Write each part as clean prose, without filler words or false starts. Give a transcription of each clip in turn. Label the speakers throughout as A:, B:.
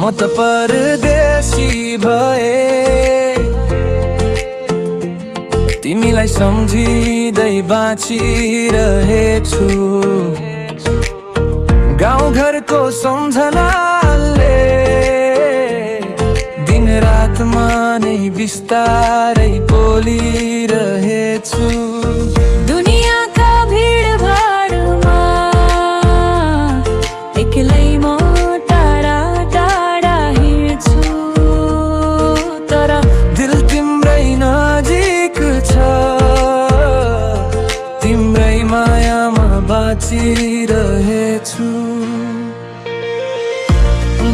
A: म त परदेशी भए, तिमीलाई सम्झिँदै बाँचिरहेछु। गाउँघरको सम्झनाले दिन रातमा नै बिस्तारै बोलिरहेछु।
B: दुनियाँका भिडभाडमा एक्लै म टाढा टाढा हिँड्छु,
A: तर दिल तिम्रै नजिक छ, तिम्रै मायामा बाँचिरहेछु।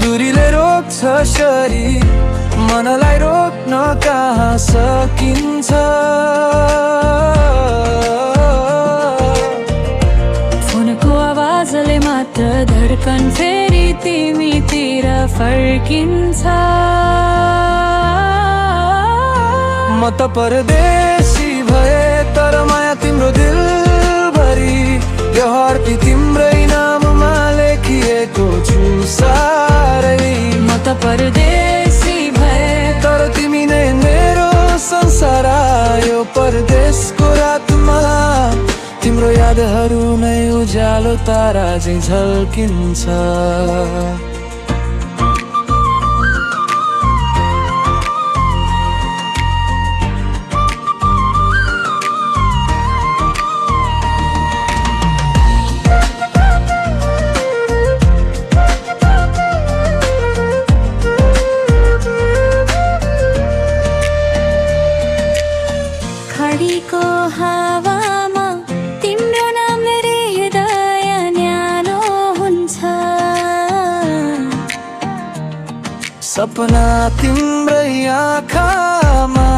A: दूरीले रोक्छ शरीर, मनलाई रोक्न कहाँ सकिन्छ।
B: फोनको आवाजले मात्र धड्कन फेरि तिमीतिर फर्किन्छ।
A: म त परदेशी भए, तर माया तिम्रो दिलभरि, यो हर्ती तिम्रै नाममा लेखिएको छु सारै।
B: म त परदेशी भए,
A: तर तिमी नै मेरो संसार, यो परदेशको रातमा तिम्रो यादहरू नै उज्यालो तारा झैं झल्किन्छ।
B: खाडीको हावामा तिम्रो नाम मेरै हृदय न्यानो हुन्छ।
A: सपना तिम्रै आँखामा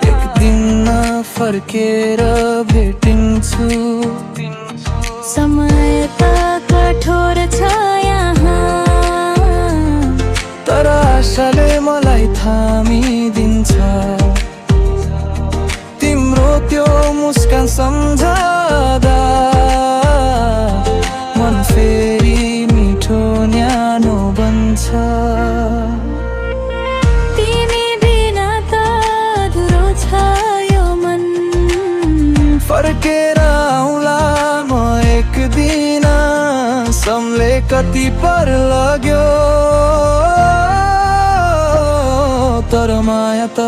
A: एक दिन फर्केर भेटिन्छु।
B: समय त कठोर छ यहाँ,
A: तर आशाले मलाई थामिदिन्छ। तिम्रो त्यो मुस्कान सम्झदा मन फेरि मिठो न्यानो बन्छ।
B: तिमी बिना त अधुरो छ यो मन,
A: फर्केर आउँला म एक दिन, सम्ले कति पर लाग्यो, तर माया त